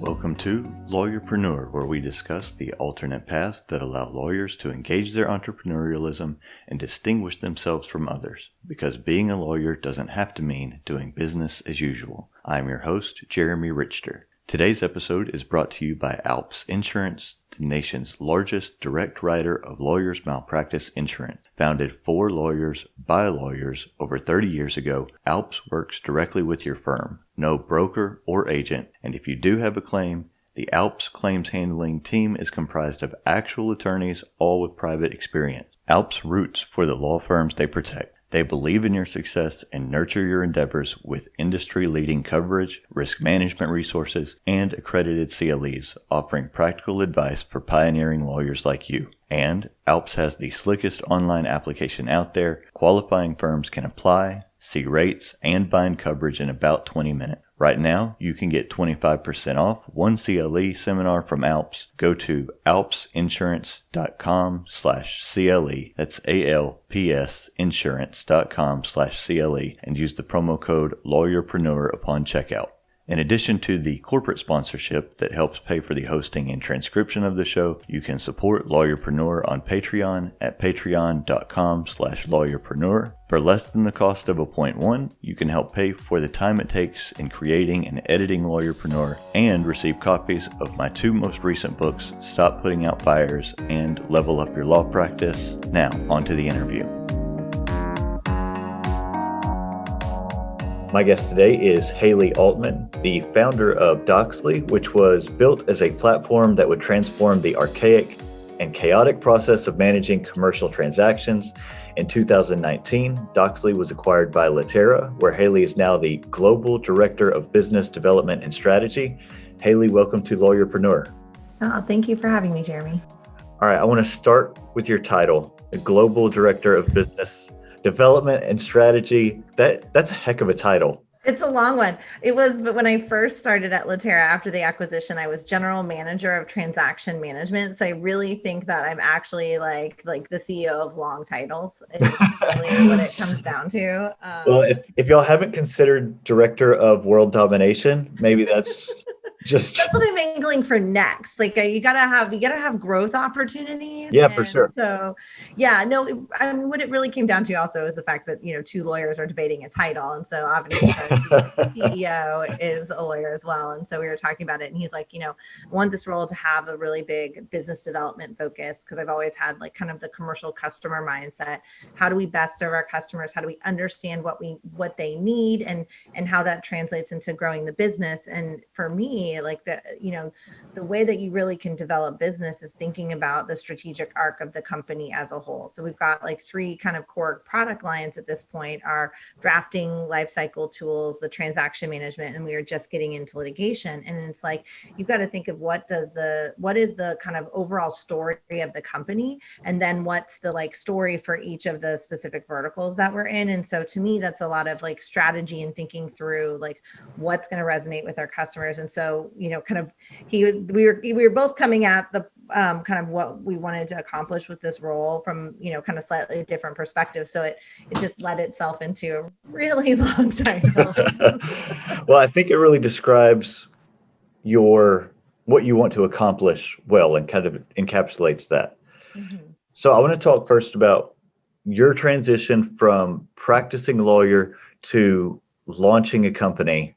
Welcome to Lawyerpreneur, where we discuss the alternate paths that allow lawyers to engage their entrepreneurialism and distinguish themselves from others, because being a lawyer doesn't have to mean doing business as usual. I'm your host, Jeremy Richter. Today's episode is brought to you by Alps Insurance, the nation's largest direct writer of lawyers' malpractice insurance. Founded for lawyers by lawyers over 30 years ago, Alps works directly with your firm, no broker or agent, and if you do have a claim, the Alps claims handling team is comprised of actual attorneys, all with private experience. Alps roots for the law firms they protect. They believe in your success and nurture your endeavors with industry-leading coverage, risk management resources, and accredited CLEs, offering practical advice for pioneering lawyers like you. And Alps has the slickest online application out there. Qualifying firms can apply, see rates, and bind coverage in about 20 minutes. Right now, you can get 25% off one CLE seminar from Alps. Go to alpsinsurance.com/CLE. That's ALPS insurance.com/CLE and use the promo code Lawyerpreneur upon checkout. In addition to the corporate sponsorship that helps pay for the hosting and transcription of the show, you can support Lawyerpreneur on Patreon at patreon.com/lawyerpreneur. For less than the cost of a .1, you can help pay for the time it takes in creating and editing Lawyerpreneur and receive copies of my two most recent books, Stop Putting Out Fires and Level Up Your Law Practice. Now, on to the interview. My guest today is Haley Altman, the founder of Doxly, which was built as a platform that would transform the archaic and chaotic process of managing commercial transactions. In 2019, Doxly was acquired by Latera, where Haley is now the Global Director of Business Development and Strategy. Haley, welcome to Lawyerpreneur. Oh, thank you for having me, Jeremy. All right, I want to start with your title, the Global Director of Business Development and Strategy. That's a heck of a title. It's a long one. It was, but when I first started at Latera after the acquisition, I was general manager of transaction management. So I really think that I'm actually like the CEO of long titles. Is really what it comes down to. Well, if y'all haven't considered director of world domination, maybe that's just that's what I'm angling for next. Like you gotta have growth opportunities. Yeah, for sure. So yeah, no, I mean, what it really came down to also is the fact that, two lawyers are debating a title. And so obviously the CEO is a lawyer as well. And so we were talking about it and he's like, I want this role to have a really big business development focus because I've always had like kind of the commercial customer mindset. How do we best serve our customers? How do we understand what they need and how that translates into growing the business? And for me, like the way that you really can develop business is thinking about the strategic arc of the company as a whole. So we've got like three kind of core product lines at this point: our drafting lifecycle tools, the transaction management, and we are just getting into litigation. And it's like you've got to think of what is the kind of overall story of the company, and then what's the like story for each of the specific verticals that we're in. And so to me, that's a lot of like strategy and thinking through like what's going to resonate with our customers. And so we were both coming at the kind of what we wanted to accomplish with this role from kind of slightly different perspectives. So it just led itself into a really long title. Well, I think it really describes what you want to accomplish well and kind of encapsulates that. Mm-hmm. So I want to talk first about your transition from practicing lawyer to launching a company.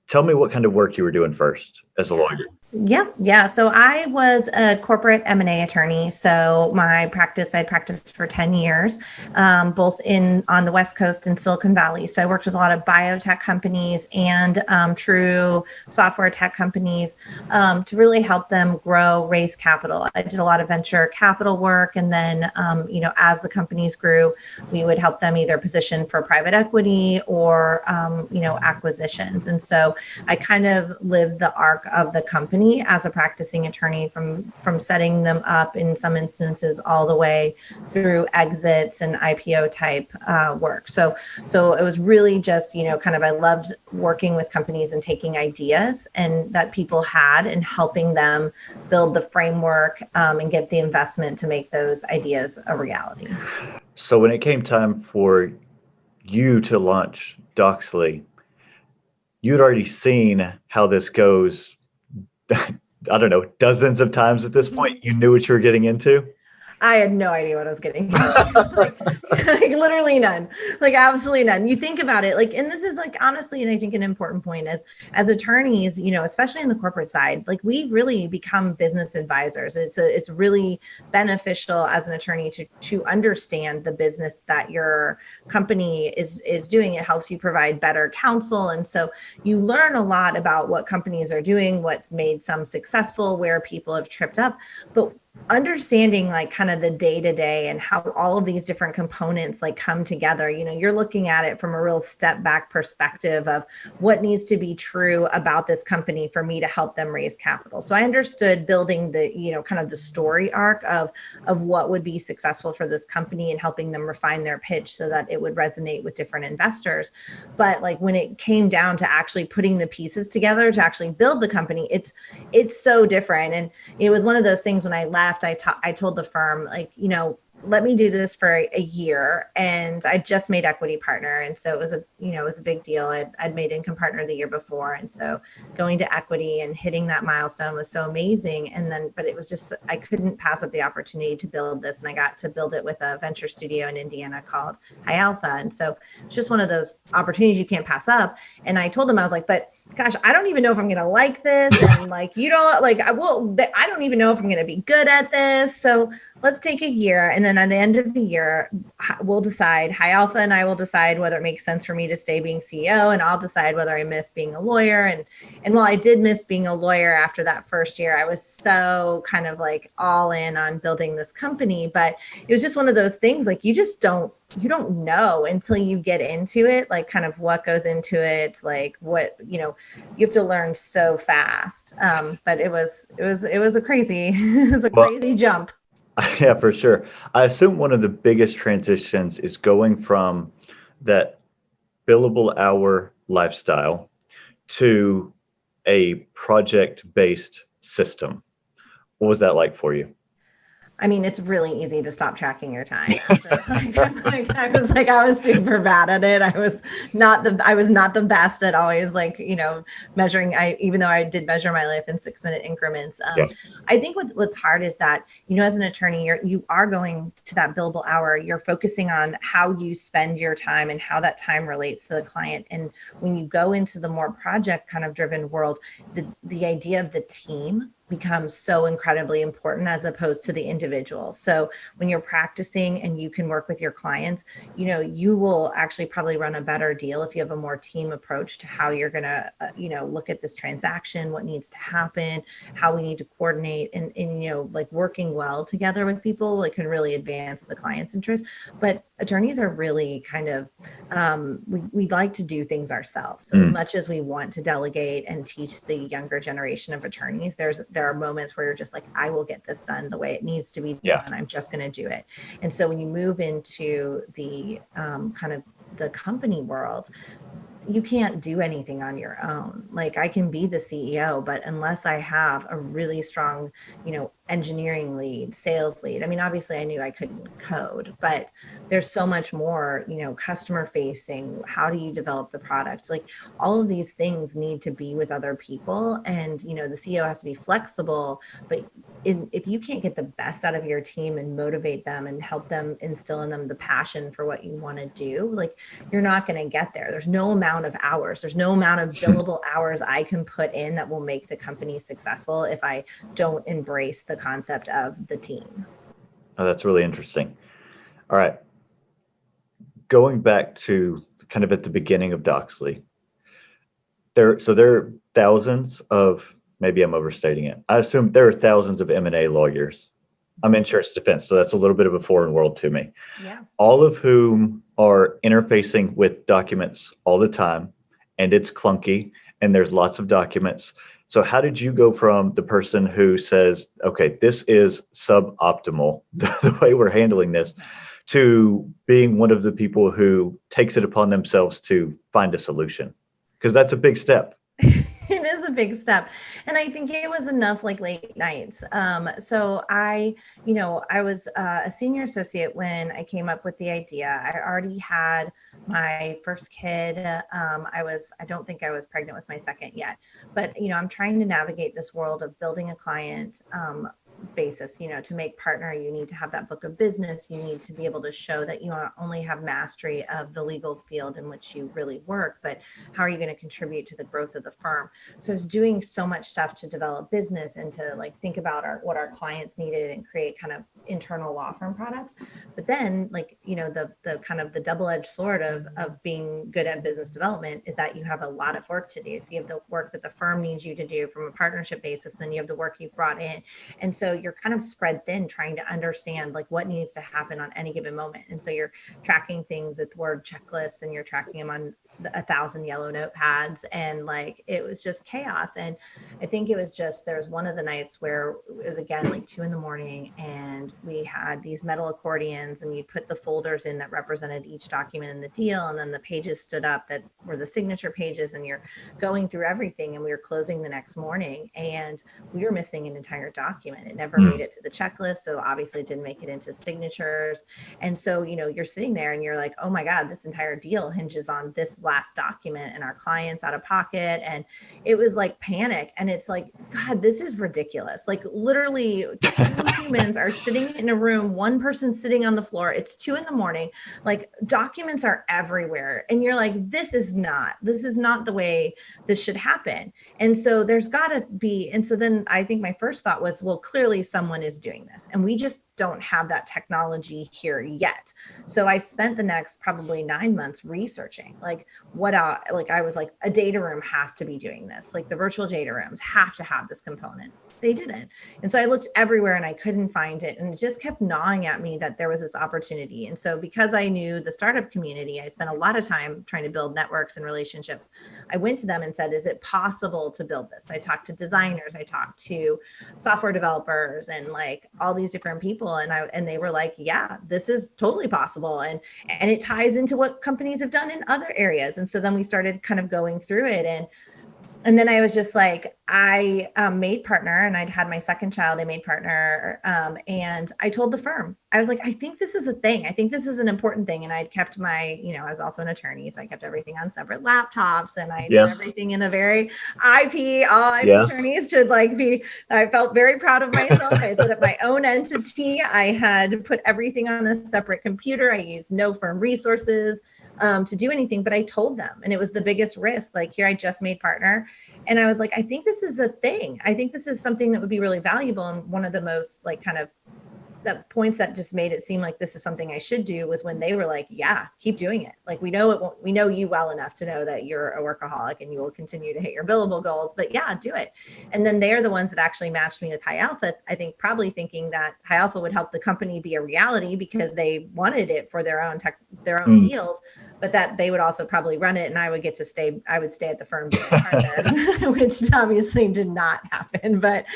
Tell me what kind of work you were doing first as a lawyer. Yeah. So I was a corporate M&A attorney. So I practiced for 10 years, both on the West Coast and Silicon Valley. So I worked with a lot of biotech companies and true software tech companies to really help them raise capital. I did a lot of venture capital work. And then, as the companies grew, we would help them either position for private equity or, acquisitions. And so I kind of lived the arc of the company as a practicing attorney from setting them up in some instances all the way through exits and IPO type work. So it was really just, kind of, I loved working with companies and taking ideas and that people had and helping them build the framework and get the investment to make those ideas a reality. So when it came time for you to launch Doxly, you'd already seen how this goes I don't know, dozens of times at this point, you knew what you were getting into? I had no idea what I was getting into. like literally none, like absolutely none. You think about it, like, and this is like honestly, and I think an important point is, as attorneys, especially in the corporate side, like we really become business advisors. It's really beneficial as an attorney to understand the business that your company is doing. It helps you provide better counsel, and so you learn a lot about what companies are doing, what's made some successful, where people have tripped up, but understanding like kind of the day-to-day and how all of these different components like come together, you're looking at it from a real step back perspective of what needs to be true about this company for me to help them raise capital. So I understood building the, kind of the story arc of what would be successful for this company and helping them refine their pitch so that it would resonate with different investors. But like when it came down to actually putting the pieces together to actually build the company, it's so different. And it was one of those things when I left, I told the firm, like, let me do this for a year. And I just made equity partner. And so it was a big deal. I'd made income partner the year before. And so going to equity and hitting that milestone was so amazing. And then, but it was just, I couldn't pass up the opportunity to build this. And I got to build it with a venture studio in Indiana called High Alpha. And so it's just one of those opportunities you can't pass up. And I told them, I was like, but gosh, I don't even know if I'm going to like this. And like, I don't even know if I'm going to be good at this. So let's take a year. And then at the end of the year, we'll decide, High Alpha and I will decide whether it makes sense for me to stay being CEO, and I'll decide whether I miss being a lawyer. And while I did miss being a lawyer after that first year, I was so kind of like all in on building this company. But it was just one of those things, like you don't know until you get into it, like kind of what goes into it, like what, you have to learn so fast. But it was a crazy, crazy jump. Yeah, for sure. I assume one of the biggest transitions is going from that billable hour lifestyle to a project-based system. What was that like for you? I mean, it's really easy to stop tracking your time. So, I was super bad at it. I was not the best at always measuring. Even though I did measure my life in 6-minute increments. Yeah. I think what's hard is that, as an attorney, you are going to that billable hour. You're focusing on how you spend your time and how that time relates to the client. And when you go into the more project kind of driven world, the idea of the team becomes so incredibly important as opposed to the individual. So when you're practicing and you can work with your clients, you will actually probably run a better deal if you have a more team approach to how you're going to, look at this transaction, what needs to happen, how we need to coordinate, and like working well together with people, it can really advance the client's interest. But attorneys are really kind of, we like to do things ourselves. So as much as we want to delegate and teach the younger generation of attorneys, there are moments where you're just like, I will get this done the way it needs to be done. I'm just going to do it. And so when you move into the kind of the company world, you can't do anything on your own. Like I can be the CEO, but unless I have a really strong, engineering lead, sales lead. I mean, obviously I knew I couldn't code, but there's so much more, customer facing. How do you develop the product? Like all of these things need to be with other people. And, the CEO has to be flexible, but if you can't get the best out of your team and motivate them and help them instill in them the passion for what you want to do, like you're not going to get there. There's no amount of hours. There's no amount of billable hours I can put in that will make the company successful if I don't embrace the concept of the team. Oh, that's really interesting. All right. Going back to kind of at the beginning of Doxley, there are thousands of, maybe I'm overstating it, I assume there are thousands of M&A lawyers. I'm insurance defense, so that's a little bit of a foreign world to me. Yeah. All of whom are interfacing with documents all the time, and it's clunky, and there's lots of documents. So how did you go from the person who says, okay, this is suboptimal, the way we're handling this, to being one of the people who takes it upon themselves to find a solution? Because that's a big step. It is was a big step. And I think it was enough like late nights. So I was a senior associate when I came up with the idea. I already had my first kid. I don't think I was pregnant with my second yet, but, I'm trying to navigate this world of building a client, basis. To make partner, you need to have that book of business. You need to be able to show that you not only have mastery of the legal field in which you really work, but how are you going to contribute to the growth of the firm? So I was doing so much stuff to develop business and to like think about what our clients needed and create kind of internal law firm products. But then the kind of the double-edged sword of being good at business development is that you have a lot of work to do. So you have the work that the firm needs you to do from a partnership basis, then you have the work you've brought in. And so you're kind of spread thin trying to understand like what needs to happen on any given moment. And so you're tracking things with word checklists and you're tracking them on 1,000 yellow notepads, and like it was just chaos. And I think it was just, there was one of the nights where it was again like 2 a.m. and we had these metal accordions and you'd put the folders in that represented each document in the deal, and then the pages stood up that were the signature pages, and you're going through everything. And we were closing the next morning and we were missing an entire document. It never made it to the checklist, so obviously it didn't make it into signatures. And so you're sitting there and you're like, oh my god, this entire deal hinges on this last document and our clients out of pocket. And it was like panic. And it's like, God, this is ridiculous. Like literally 2 humans are sitting in a room, one person sitting on the floor. It's 2 a.m. Like documents are everywhere. And you're like, this is not the way this should happen. And so there's gotta be, and so then I think my first thought was, well, clearly someone is doing this and we just don't have that technology here yet. So I spent the next probably 9 months researching like I was like, a data room has to be doing this. Like the virtual data rooms have to have this component. They didn't. And so I looked everywhere and I couldn't find it. And it just kept gnawing at me that there was this opportunity. And so because I knew the startup community, I spent a lot of time trying to build networks and relationships. I went to them and said, is it possible to build this? I talked to designers, I talked to software developers and like all these different people. And they were like, yeah, this is totally possible. And it ties into what companies have done in other areas. And so then we started kind of going through it. And then I was just like, I made partner, and I'd had my second child. I made partner. And I told the firm, I was like, I think this is a thing. I think this is an important thing. And I'd kept my, I was also an attorney. So I kept everything on separate laptops, and I did everything in a very all IP attorneys should like be, I felt very proud of myself. I set up my own entity. I had put everything on a separate computer. I used no firm resources to do anything, but I told them, and it was the biggest risk. Like here, I just made partner. And I was like, I think this is a thing. I think this is something that would be really valuable. And one of the most like kind of the points that just made it seem like this is something I should do was when they were like, yeah, keep doing it. Like we know you well enough to know that you're a workaholic and you will continue to hit your billable goals, but yeah, do it. And then they're the ones that actually matched me with High Alpha. I think probably thinking that High Alpha would help the company be a reality because they wanted it for their own deals, but that they would also probably run it and I would stay at the firm being a partner, which obviously did not happen. But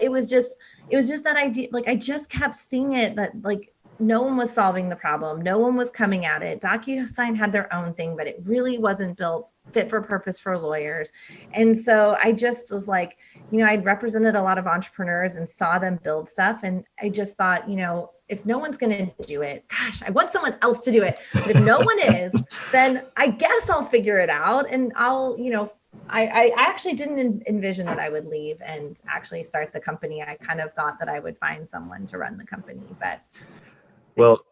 it was just that idea. Like I just kept seeing it that like no one was solving the problem. No one was coming at it. DocuSign had their own thing, but it really wasn't built fit for purpose for lawyers. And so I just was like, I'd represented a lot of entrepreneurs and saw them build stuff. And I just thought, if no one's going to do it, gosh, I want someone else to do it. But if no one is, then I guess I'll figure it out. And I'll, I actually didn't envision that I would leave and actually start the company. I kind of thought that I would find someone to run the company, but. Well,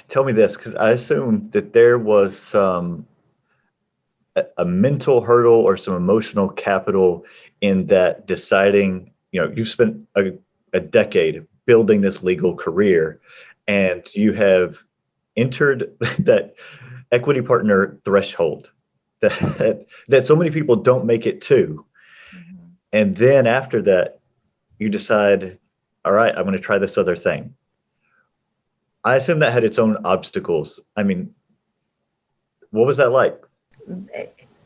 tell me this, because I assume that there was some a mental hurdle or some emotional capital in that deciding, you've spent a decade building this legal career and you have entered that equity partner threshold that so many people don't make it to. Mm-hmm. And then after that, you decide, all right, I'm going to try this other thing. I assume that had its own obstacles. I mean, what was that like?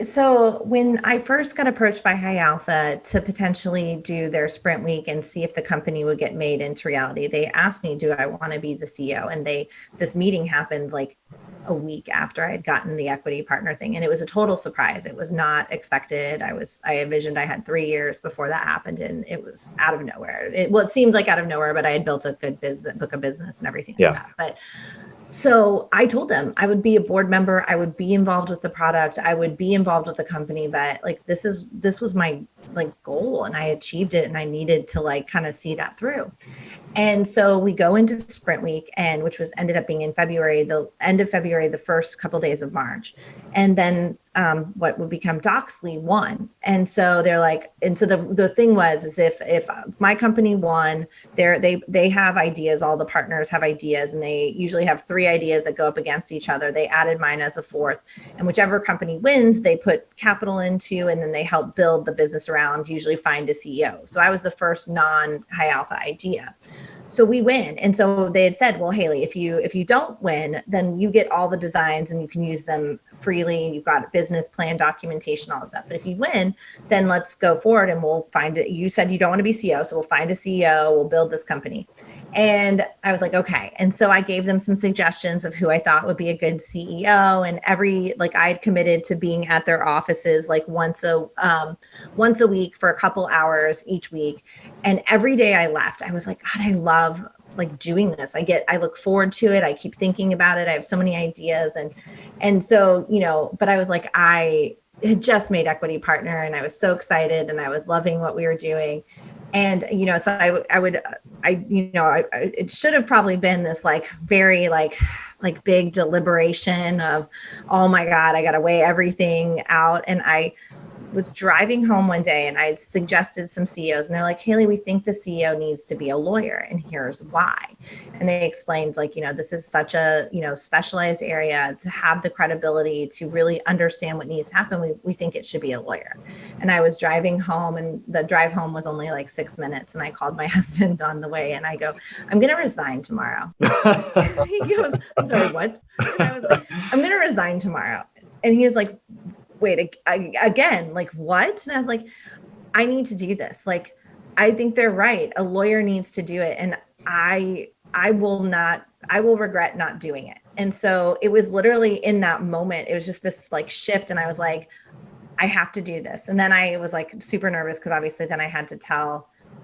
So when I first got approached by High Alpha to potentially do their sprint week and see if the company would get made into reality, they asked me, do I want to be the CEO? And this meeting happened like a week after I had gotten the equity partner thing. And it was a total surprise. It was not expected. I envisioned I had 3 years before that happened, and it was out of nowhere. It seemed like out of nowhere, but I had built a good book of business and everything like that. But so I told them I would be a board member. I would be involved with the product. I would be involved with the company, but like, this was my like goal, and I achieved it, and I needed to like kind of see that through. And so we go into sprint week, and which was ended up being in February, the end of February, the first couple days of March. And then what would become Doxley won. And so they're like, and so the thing was, is if my company won, they have ideas, all the partners have ideas, and they usually have 3 ideas that go up against each other. They added mine as a 4th, and whichever company wins, they put capital into, and then they help build the business around, usually find a CEO. So I was the first non-high alpha idea. So we win. And so they had said, well, Haley, if you don't win, then you get all the designs and you can use them freely, and you've got a business plan, documentation, all this stuff. But if you win, then let's go forward and we'll find it. You said you don't want to be CEO, so we'll find a CEO, we'll build this company. And I was like, okay. And so I gave them some suggestions of who I thought would be a good CEO. And I had committed to being at their offices like once a week for a couple hours each week. And every day I left, I was like, God, I love like doing this. I look forward to it. I keep thinking about it. I have so many ideas. And so, but I was like, I had just made equity partner, and I was so excited, and I was loving what we were doing. And, so it should have probably been this like very like big deliberation of, oh my God, I got to weigh everything out. And I was driving home one day, and I had suggested some CEOs, and they're like, Haley, we think the CEO needs to be a lawyer, and here's why. And they explained like, this is such a, specialized area to have the credibility to really understand what needs to happen. We think it should be a lawyer. And I was driving home, and the drive home was only like 6 minutes. And I called my husband on the way, and I go, I'm going to resign tomorrow. He goes, I'm sorry, what? And I was like, I'm going to resign tomorrow. And he was like, wait, again, like what? And I was like, I need to do this. Like, I think they're right. A lawyer needs to do it. And I will regret not doing it. And so it was literally in that moment, it was just this like shift. And I was like, I have to do this. And then I was like super nervous, because obviously then I had to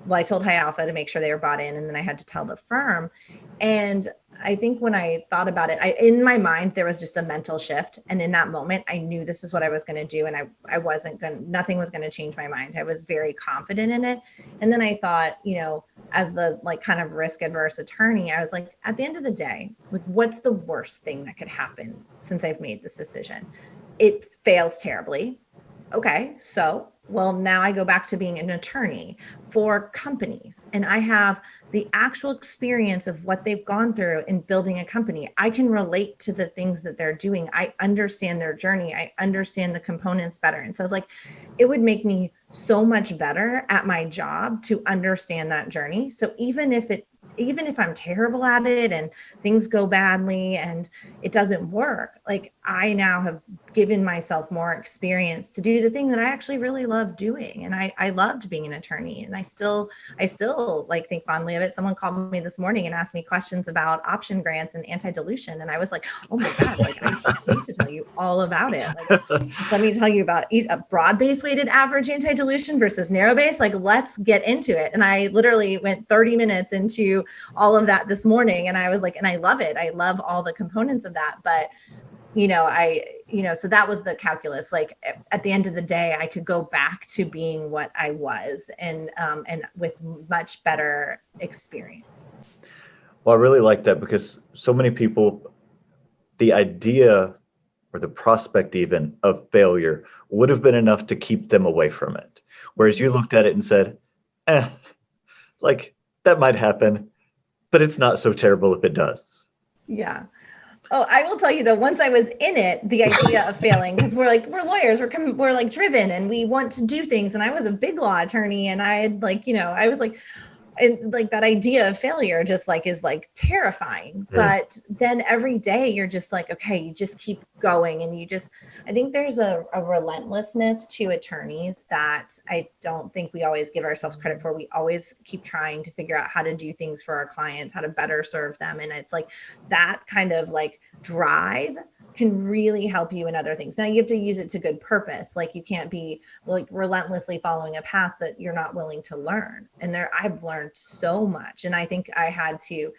I told High Alpha to make sure they were bought in, and then I had to tell the firm. And I think when I thought about it, in my mind, there was just a mental shift. And in that moment, I knew this is what I was going to do. And nothing was going to change my mind. I was very confident in it. And then I thought, as the like kind of risk adverse attorney, I was like, at the end of the day, like, what's the worst thing that could happen since I've made this decision? It fails terribly. Okay, so, well, now I go back to being an attorney for companies, and I have the actual experience of what they've gone through in building a company. I can relate to the things that they're doing. I understand their journey. I understand the components better. And so I was like, it would make me so much better at my job to understand that journey. So even if I'm terrible at it and things go badly and it doesn't work, like I now have given myself more experience to do the thing that I actually really love doing. And I loved being an attorney, and I still like think fondly of it. Someone called me this morning and asked me questions about option grants and anti-dilution. And I was like, oh my God, like I need to tell you all about it. Like, let me tell you about a broad-based weighted average anti-dilution versus narrow-based. Like, let's get into it. And I literally went 30 minutes into all of that this morning. And I was like, and I love it. I love all the components of that. But, so that was the calculus. Like at the end of the day, I could go back to being what I was, and with much better experience. Well, I really like that, because so many people, the idea or the prospect even of failure would have been enough to keep them away from it. Whereas you looked at it and said, like that might happen, but it's not so terrible if it does. Yeah. Oh, I will tell you though, once I was in it, the idea of failing, because we're lawyers, we're like driven, and we want to do things. And I was a big law attorney, and I had I was like, and like that idea of failure just like is like terrifying. But then every day you're just like, okay, you just keep going. And I think there's a relentlessness to attorneys that I don't think we always give ourselves credit for. We always keep trying to figure out how to do things for our clients, how to better serve them. And it's like that kind of like drive can really help you in other things. Now you have to use it to good purpose. Like you can't be like relentlessly following a path that you're not willing to learn. And there, I've learned so much. And I think I had to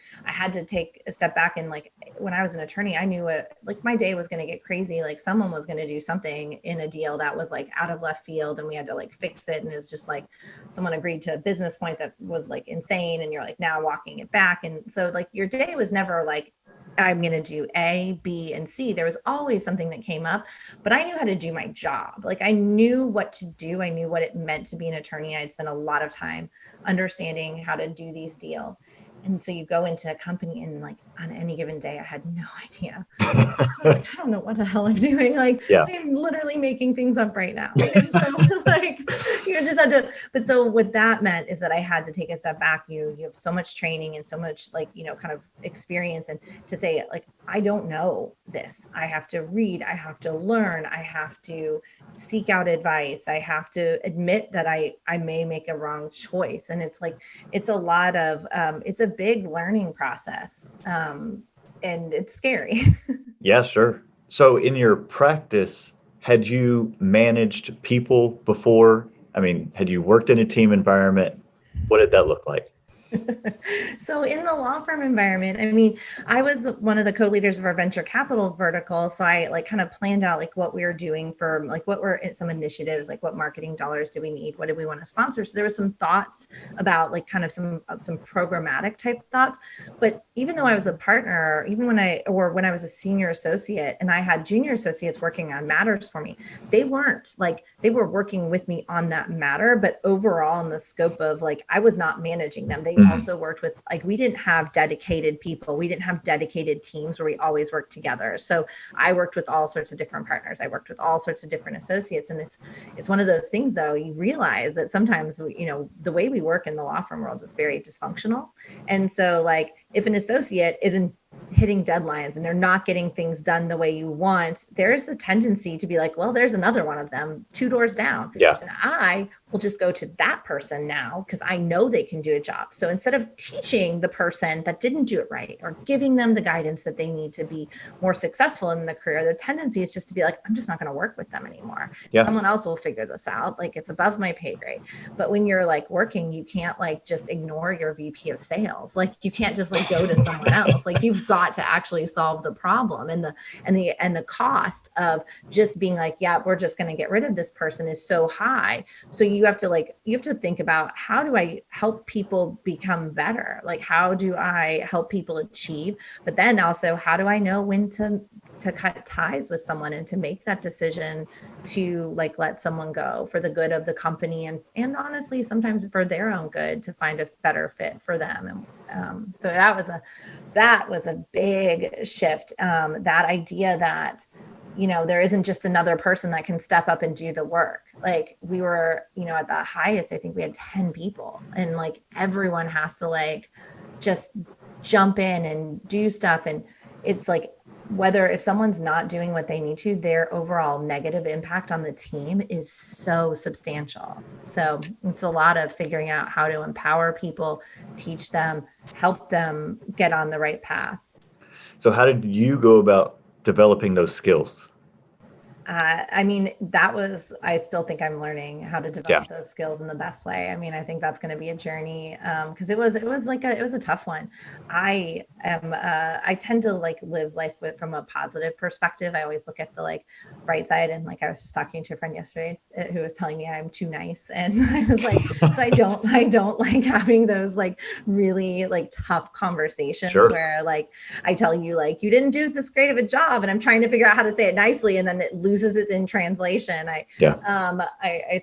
take a step back. And like, when I was an attorney, I knew like my day was going to get crazy. Like someone was going to do something in a deal that was like out of left field and we had to like fix it. And it was just like, someone agreed to a business point that was like insane. And you're like now walking it back. And so like your day was never like, I'm going to do A, B, and C. There was always something that came up, but I knew how to do my job. Like I knew what to do. I knew what it meant to be an attorney. I'd spent a lot of time understanding how to do these deals. And so you go into a company and like on any given day, I had no idea. I don't know what the hell I'm doing. Like I'm literally making things up right now. And so like you just had to, but so what that meant is that I had to take a step back. You have so much training and so much like, kind of experience, and to say like, I don't know this. I have to read, I have to learn, I have to seek out advice. I have to admit that I may make a wrong choice. And it's like, it's a lot of, it's a big learning process. And it's scary. Yeah, sure. So in your practice, had you managed people before? I mean, had you worked in a team environment? What did that look like? So in the law firm environment, I mean, I was one of the co-leaders of our venture capital vertical. So I like kind of planned out like what we were doing for like what were some initiatives, like what marketing dollars do we need? What do we want to sponsor? So there was some thoughts about like kind of some programmatic type thoughts. But even though I was a partner, even when I was a senior associate and I had junior associates working on matters for me, they weren't like, they were working with me on that matter, but overall in the scope of like, I was not managing them. They also worked with, like, we didn't have dedicated people. We didn't have dedicated teams where we always worked together. So I worked with all sorts of different partners. I worked with all sorts of different associates. And it's one of those things though, you realize that sometimes, the way we work in the law firm world is very dysfunctional. And so like, if an associate isn't hitting deadlines and they're not getting things done the way you want, there's a tendency to be like, well, there's another one of them 2 doors down. Yeah. And I will just go to that person now because I know they can do a job. So instead of teaching the person that didn't do it right or giving them the guidance that they need to be more successful in the career, their tendency is just to be like, I'm just not going to work with them anymore. Yeah. Someone else will figure this out. Like it's above my pay grade. But when you're like working, you can't like just ignore your VP of sales. Like you can't just like go to someone else. Like you've got to actually solve the problem, and the cost of just being like, yeah, we're just going to get rid of this person is so high. So you have to think about, how do I help people become better? Like, how do I help people achieve? But then also, how do I know when to cut ties with someone and to make that decision to like let someone go for the good of the company and honestly, sometimes for their own good, to find a better fit for them. And so that was a big shift. That idea that, there isn't just another person that can step up and do the work. Like we were, at the highest, I think we had 10 people, and like everyone has to like just jump in and do stuff. And it's like, if someone's not doing what they need to, their overall negative impact on the team is so substantial. So it's a lot of figuring out how to empower people, teach them, help them get on the right path. So how did you go about developing those skills? I still think I'm learning how to develop those skills in the best way. I mean, I think that's going to be a journey because it was a tough one. I tend to like live life from a positive perspective. I always look at the like bright side. And like, I was just talking to a friend yesterday who was telling me I'm too nice. And I was like, so I don't like having those like really like tough conversations where like, I tell you like, you didn't do this great of a job and I'm trying to figure out how to say it nicely. And then it loses it in translation. I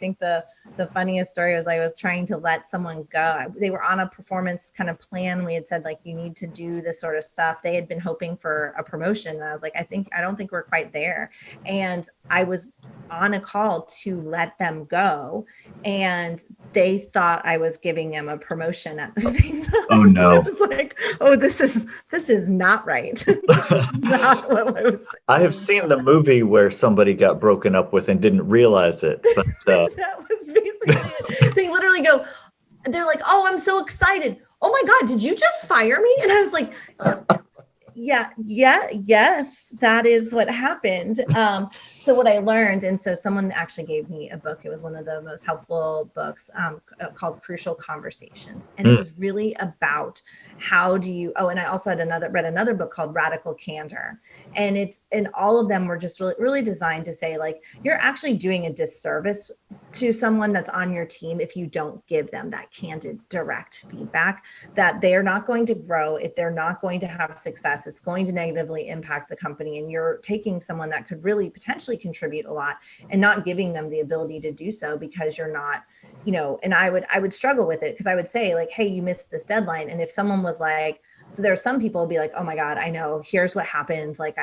think the funniest story was I was trying to let someone go. They were on a performance kind of plan. We had said like, you need to do this sort of stuff. They had been hoping for a promotion. And I was like, I don't think we're quite there. And I was on a call to let them go. And they thought I was giving them a promotion at the same time. Oh no. I was like, oh, this is not right. Not what I was saying. I have seen the movie where somebody got broken up with and didn't realize it. But that was basically it. They literally go, they're like, oh, I'm so excited. Oh my God, did you just fire me? And I was like, Yes, that is what happened. So what I learned, and so someone actually gave me a book. It was one of the most helpful books called Crucial Conversations. And it was really about how do you, and I also had read another book called Radical Candor. And all of them were just really designed to say, like, you're actually doing a disservice to someone that's on your team if you don't give them that candid, direct feedback, that they're not going to grow, if they're not going to have success, it's going to negatively impact the company. And you're taking someone that could really potentially contribute a lot and not giving them the ability to do so because you're not, and I would struggle with it because I would say, like, hey, you missed this deadline. And if someone was like, so there are some people will be like, oh my God, I know, here's what happened. Like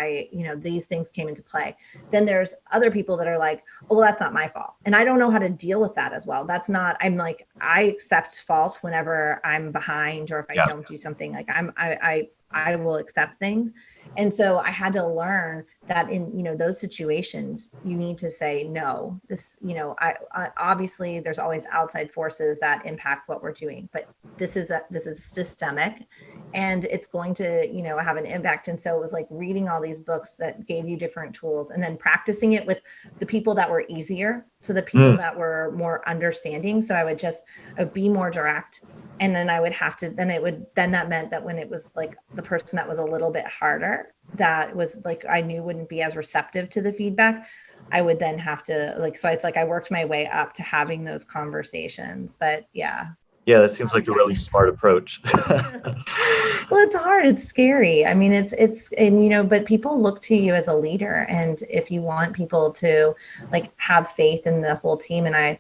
these things came into play. Then there's other people that are like, oh, well, that's not my fault. And I don't know how to deal with that as well. I'm like, I accept fault whenever I'm behind or if I don't do something. Like I will accept things. And so I had to learn that in, those situations, you need to say, no, this, I obviously there's always outside forces that impact what we're doing, but this is systemic and it's going to, have an impact. And so it was like reading all these books that gave you different tools and then practicing it with the people that were easier. So the people that were more understanding. So I would be more direct. And then I would have to, then that meant that when it was like the person that was a little bit harder, that was like, I knew wouldn't be as receptive to the feedback, I would then have to so it's like, I worked my way up to having those conversations, but yeah. Yeah, that seems like a really smart approach. Well, it's hard. It's scary. I mean, but people look to you as a leader. And if you want people to like have faith in the whole team, and I,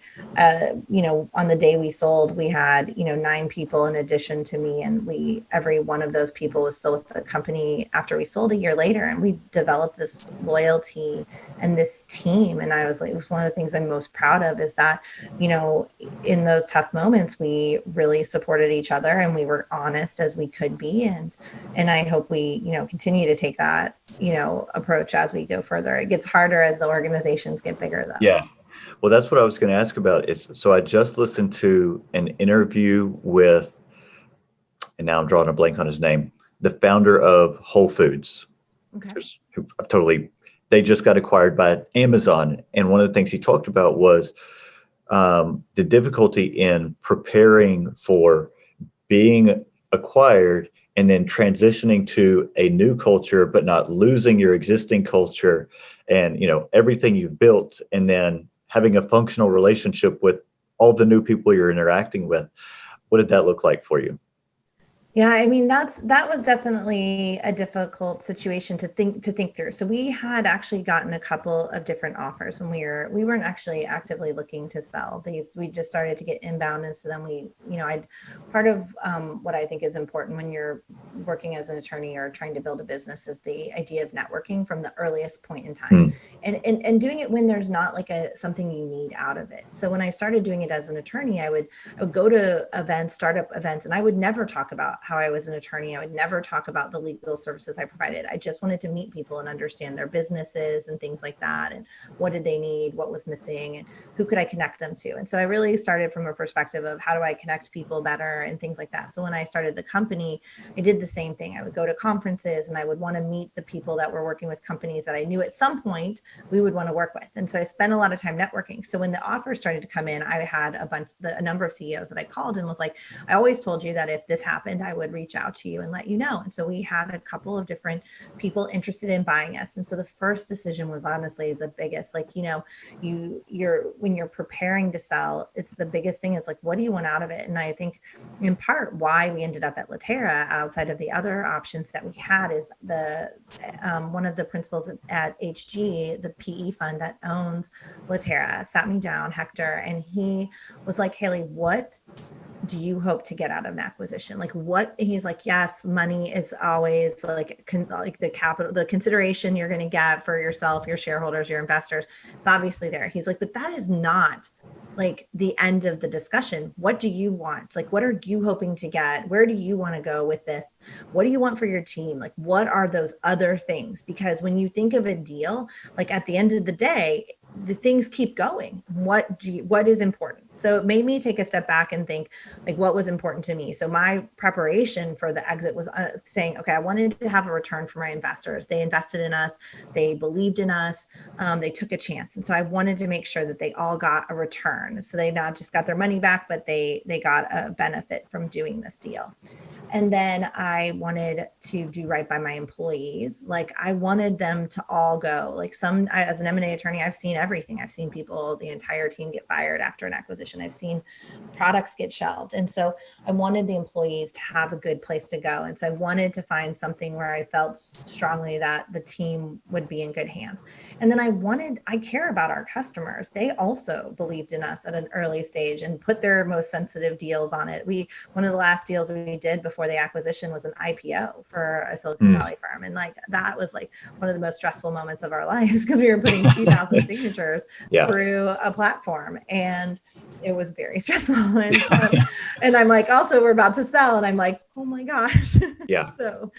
on the day we sold, we had, 9 people in addition to me. And every one of those people was still with the company after we sold a year later. And we developed this loyalty and this team. And I was like, one of the things I'm most proud of is that, in those tough moments, we really supported each other and we were honest as we could be. And I hope we, continue to take that, approach as we go further. It gets harder as the organizations get bigger though. Yeah. Well, that's what I was going to ask about. So I just listened to an interview with, and now I'm drawing a blank on his name, the founder of Whole Foods. Okay. They just got acquired by Amazon. And one of the things he talked about was the difficulty in preparing for being acquired and then transitioning to a new culture, but not losing your existing culture and, everything you've built, and then having a functional relationship with all the new people you're interacting with. What did that look like for you? Yeah, I mean, that was definitely a difficult situation to think through. So we had actually gotten a couple of different offers when we weren't actually actively looking to sell these. We just started to get inbound. And so then part of what I think is important when you're working as an attorney or trying to build a business is the idea of networking from the earliest point in time and doing it when there's not like something you need out of it. So when I started doing it as an attorney, I would go to events, startup events, and I would never talk about how I was an attorney. I would never talk about the legal services I provided. I just wanted to meet people and understand their businesses and things like that. And what did they need? What was missing? And who could I connect them to? And so I really started from a perspective of how do I connect people better and things like that. So when I started the company, I did the same thing. I would go to conferences and I would want to meet the people that were working with companies that I knew at some point we would want to work with. And so I spent a lot of time networking. So when the offers started to come in, I had a number of CEOs that I called and was like, I always told you that if this happened, I would reach out to you and let you know. And so we had a couple of different people interested in buying us. And so the first decision was honestly the biggest. Like, when you're preparing to sell, it's the biggest thing is like, what do you want out of it? And I think in part why we ended up at Laterra outside of the other options that we had is one of the principals at HG, the PE fund that owns Laterra, sat me down, Hector, and he was like, Haley, what do you hope to get out of an acquisition? Like what? He's like, yes, money is always like the capital, the consideration you're going to get for yourself, your shareholders, your investors. It's obviously there. He's like, but that is not like the end of the discussion. What do you want? Like, what are you hoping to get? Where do you want to go with this? What do you want for your team? Like, what are those other things? Because when you think of a deal, like at the end of the day, the things keep going. What is important? So it made me take a step back and think like what was important to me. So my preparation for the exit was saying, okay, I wanted to have a return for my investors. They invested in us. They believed in us. They took a chance. And so I wanted to make sure that they all got a return. So they not just got their money back, but they got a benefit from doing this deal. And then I wanted to do right by my employees. Like I wanted them to all go. Like as an M&A attorney, I've seen everything. I've seen people, the entire team get fired after an acquisition. I've seen products get shelved. And so I wanted the employees to have a good place to go. And so I wanted to find something where I felt strongly that the team would be in good hands. And then I care about our customers. They also believed in us at an early stage and put their most sensitive deals on it. One of the last deals we did before the acquisition was an IPO for a Silicon Valley firm. And like, that was like one of the most stressful moments of our lives because we were putting 2,000 signatures through a platform, and it was very stressful. And so, and I'm like, also we're about to sell, and I'm like, oh my gosh. Yeah. So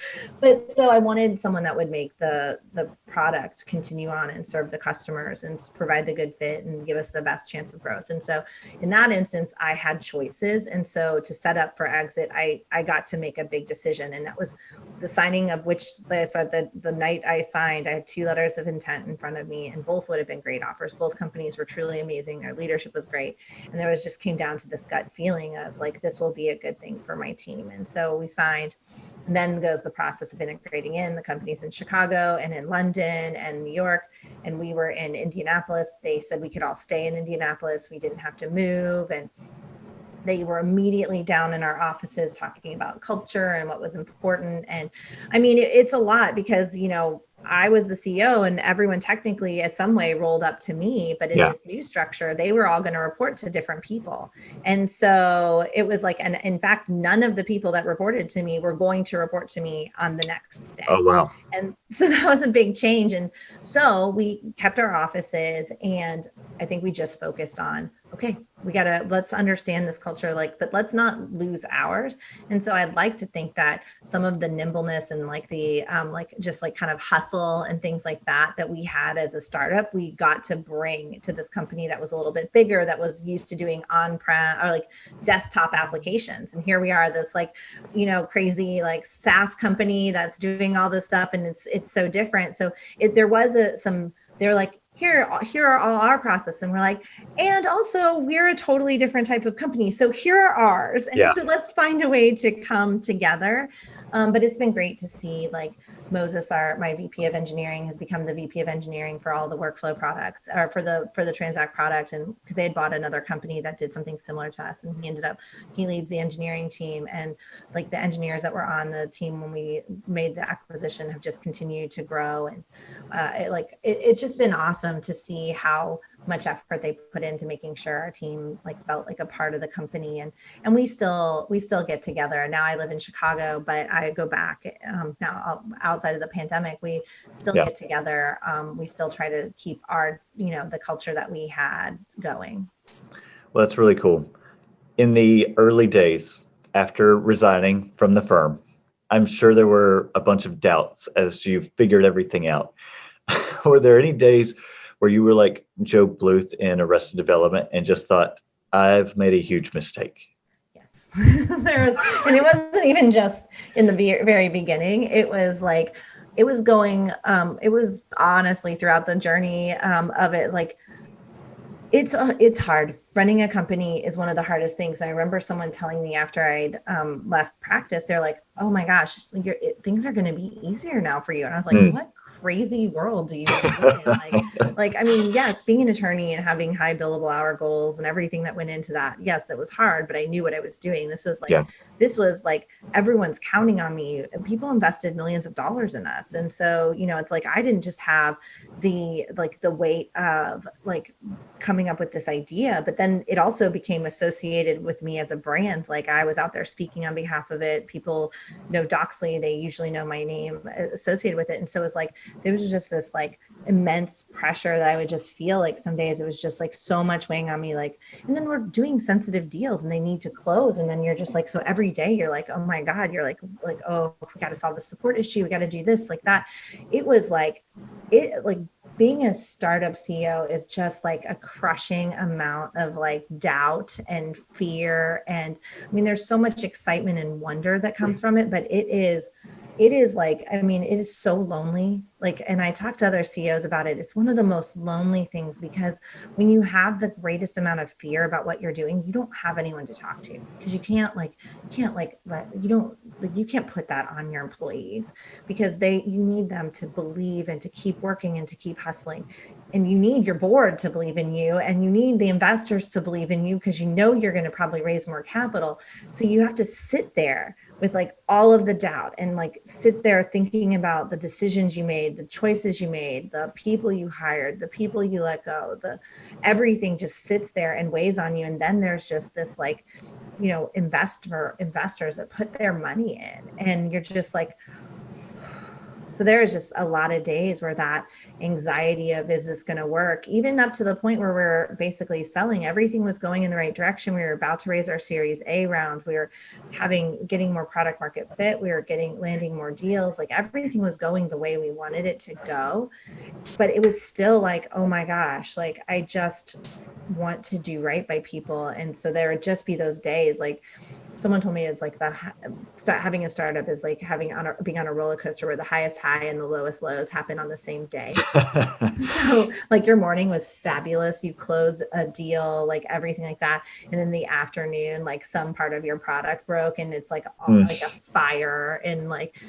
I wanted someone that would make the product continue on and serve the customers and provide the good fit and give us the best chance of growth. And so in that instance, I had choices. And so to set up for exit, I got to make a big decision. And that was the signing of which, so the night I signed, I had 2 letters of intent in front of me, and both would have been great offers. Both companies were truly amazing. Their leadership was great. And there was just came down to this gut feeling of like, this will be a good thing for my team. And so we signed. And then goes the process of integrating in the companies in Chicago and in London and New York. And we were in Indianapolis. They said we could all stay in Indianapolis. We didn't have to move. And they were immediately down in our offices talking about culture and what was important. And I mean, it's a lot because, I was the CEO and everyone technically at some way rolled up to me, but in this new structure, they were all going to report to different people. And so it was like, and in fact, none of the people that reported to me were going to report to me on the next day. Oh, wow. And so that was a big change. And so we kept our offices, and I think we just focused on, okay, let's understand this culture, but let's not lose ours. And so I'd like to think that some of the nimbleness and like the, kind of hustle and things like that we had as a startup, we got to bring to this company that was a little bit bigger, that was used to doing on-prem or like desktop applications. And here we are, this crazy like SaaS company that's doing all this stuff. And it's so different. So they're like, here are all our processes. And we're like, and also we're a totally different type of company. So here are ours. And so let's find a way to come together. But it's been great to see like Moses, my VP of engineering, has become the VP of engineering for all the workflow products, or for the Transact product. And because they had bought another company that did something similar to us, and he leads the engineering team, and like the engineers that were on the team when we made the acquisition have just continued to grow. And it's just been awesome to see how much effort they put into making sure our team felt like a part of the company. And we still get together. Now I live in Chicago, but I go back now outside of the pandemic. We still get together. We still try to keep our, the culture that we had going. Well, that's really cool. In the early days after resigning from the firm, I'm sure there were a bunch of doubts as you figured everything out. Were there any days where you were like Joe Bluth in Arrested Development and just thought, I've made a huge mistake? Yes, there was, and it wasn't even just in the very beginning. It was like, it was honestly throughout the journey of it. Like, it's hard. Running a company is one of the hardest things. I remember someone telling me after I'd left practice, they're like, oh my gosh, things are going to be easier now for you. And I was like, what crazy world do you live in? Like, I mean, yes, being an attorney and having high billable hour goals and everything that went into that. Yes, it was hard, but I knew what I was doing. This was like everyone's counting on me. People invested millions of dollars in us. And so, it's like, I didn't just have the weight of like coming up with this idea, but then it also became associated with me as a brand. Like I was out there speaking on behalf of it. People know Doxley, they usually know my name associated with it. And so it was like, there was just this like immense pressure that I would just feel like some days it was just like so much weighing on me, like, and then we're doing sensitive deals and they need to close. And then you're just like, so every day you're like, oh my God, you're like, oh, we got to solve the support issue. We got to do this, like that. It was like, being a startup CEO is just like a crushing amount of like doubt and fear. And I mean, there's so much excitement and wonder that comes from it, but it is like, I mean, it is so lonely. Like, and I talked to other CEOs about it. It's one of the most lonely things because when you have the greatest amount of fear about what you're doing, you don't have anyone to talk to because you can't put that on your employees because you need them to believe and to keep working and to keep hustling. And you need your board to believe in you, and you need the investors to believe in you because you know you're going to probably raise more capital. So you have to sit there with like all of the doubt and like sit there thinking about the decisions you made, the choices you made, the people you hired, the people you let go, everything just sits there and weighs on you. And then there's just this like, investors that put their money in, and you're just like, so there's just a lot of days where that anxiety of, is this going to work? Even up to the point where we're basically selling, everything was going in the right direction. We were about to raise our Series A round. We were getting more product market fit. We were landing more deals. Like everything was going the way we wanted it to go. But it was still like, oh my gosh, like I just want to do right by people. And so there would just be those days like, someone told me it's like having a startup is like being on a roller coaster where the highest high and the lowest lows happen on the same day. So like your morning was fabulous. You closed a deal, like everything like that. And then the afternoon, like some part of your product broke and it's like like a fire, and like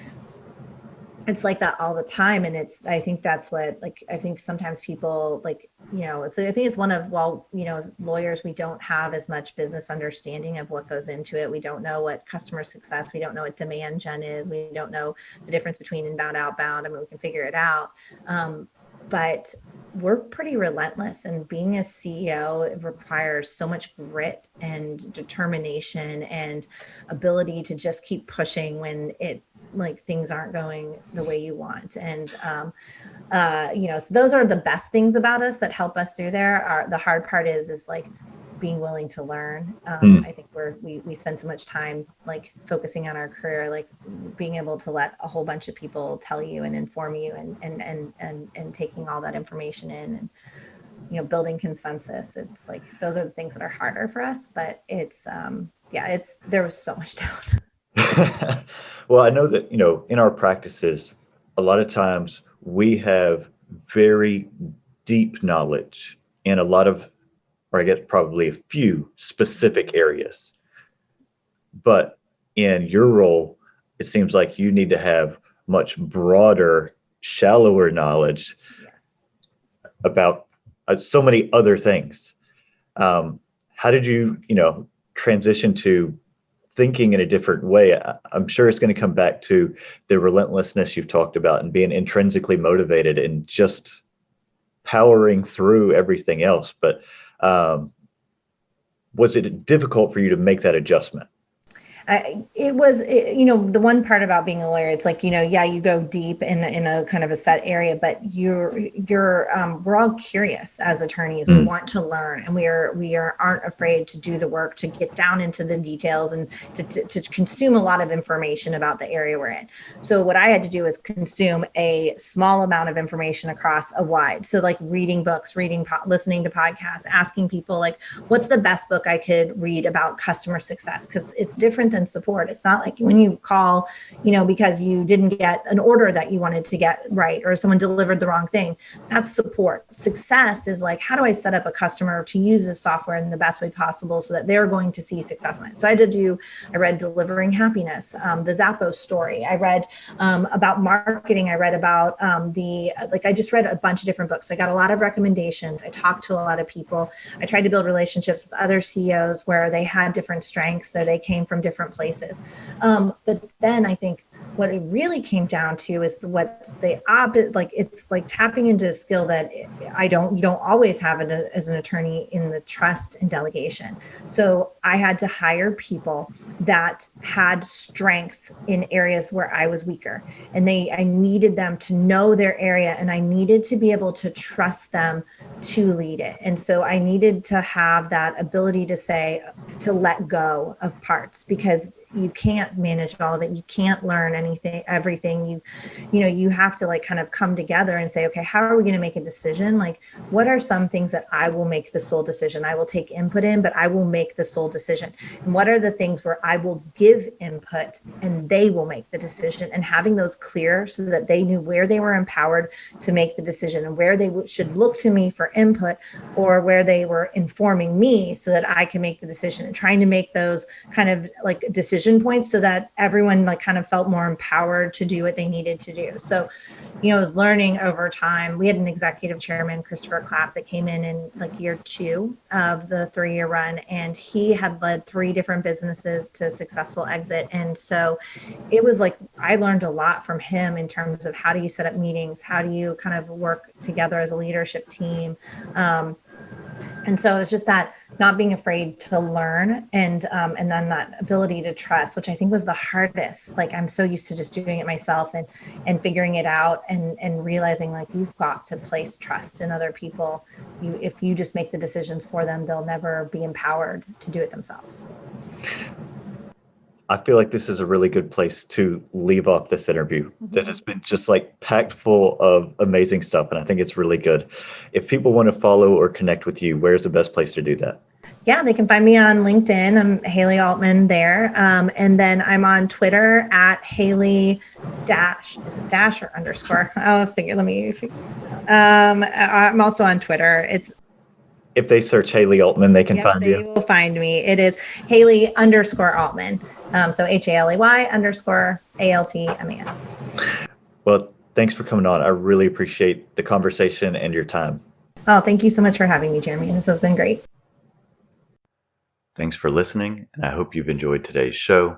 it's like that all the time. And I think that's what, like, I think sometimes people like, so I think it's one of, lawyers, we don't have as much business understanding of what goes into it. We don't know what customer success, we don't know what demand gen is. We don't know the difference between inbound, outbound. I mean, we can figure it out. But we're pretty relentless, and being a CEO requires so much grit and determination and ability to just keep pushing when things aren't going the way you want. And, so those are the best things about us that help us through there. The hard part is like being willing to learn. I think we spend so much time like focusing on our career, like being able to let a whole bunch of people tell you and inform you and taking all that information in and, building consensus. It's like, those are the things that are harder for us, but there was so much doubt. Well, I know that, in our practices, a lot of times we have very deep knowledge in a lot of, or I guess probably a few specific areas. But in your role, it seems like you need to have much broader, shallower knowledge about so many other things. How did you, transition to thinking in a different way? I'm sure it's going to come back to the relentlessness you've talked about and being intrinsically motivated and just powering through everything else. But was it difficult for you to make that adjustment? It was, the one part about being a lawyer, it's like, you go deep in a kind of a set area, but we're all curious as attorneys. We want to learn, and we aren't afraid to do the work, to get down into the details and to consume a lot of information about the area we're in. So what I had to do is consume a small amount of information across a wide. So like reading books, listening to podcasts, asking people like, what's the best book I could read about customer success? Because it's different than support. It's not like when you call, because you didn't get an order that you wanted to get right, or someone delivered the wrong thing. That's support. Success is like, how do I set up a customer to use this software in the best way possible so that they're going to see success in it? So I read Delivering Happiness, the Zappos story. I read about marketing. I read about I just read a bunch of different books. I got a lot of recommendations. I talked to a lot of people. I tried to build relationships with other CEOs where they had different strengths, so they came from different places. But then I think what it really came down to is it's like tapping into a skill that you don't always have it as an attorney, in the trust and delegation. So I had to hire people that had strengths in areas where I was weaker, and I needed them to know their area, and I needed to be able to trust them to lead it. And so I needed to have that ability to let go of parts, because you can't manage all of it. You can't learn everything. You have to like kind of come together and say, okay, how are we going to make a decision? Like, what are some things that I will make the sole decision? I will take input in, but I will make the sole decision. And what are the things where I will give input and they will make the decision, and having those clear so that they knew where they were empowered to make the decision and where they should look to me for input, or where they were informing me so that I can make the decision, and trying to make those kind of like decision points so that everyone like kind of felt more empowered to do what they needed to do. So, I was learning over time. We had an executive chairman, Christopher Clapp, that came in like year 2 of the 3-year run, and he had led 3 different businesses to successful exit. And so it was like, I learned a lot from him in terms of how do you set up meetings? How do you kind of work together as a leadership team? And so it's just that not being afraid to learn, and then that ability to trust, which I think was the hardest. Like, I'm so used to just doing it myself and figuring it out, and realizing like you've got to place trust in other people. If you just make the decisions for them, they'll never be empowered to do it themselves. I feel like this is a really good place to leave off this interview that has been just like packed full of amazing stuff. And I think it's really good. If people want to follow or connect with you, where's the best place to do that? Yeah, they can find me on LinkedIn. I'm Haley Altman there. And then I'm on Twitter at Haley dash, is it dash or underscore? I'm also on Twitter. If they search Haley Altman, they can find you. They will find me. It is Haley _Altman. So HALEY _ALTMAN. Well, thanks for coming on. I really appreciate the conversation and your time. Oh, thank you so much for having me, Jeremy. This has been great. Thanks for listening, and I hope you've enjoyed today's show.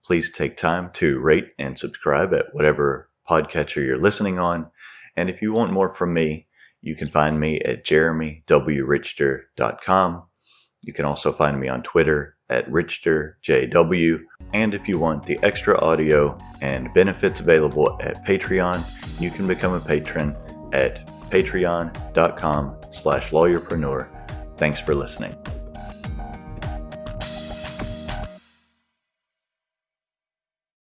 Please take time to rate and subscribe at whatever podcatcher you're listening on. And if you want more from me, you can find me at jeremywrichter.com. You can also find me on Twitter at RichterJW. And if you want the extra audio and benefits available at Patreon, you can become a patron at patreon.com/lawyerpreneur. Thanks for listening.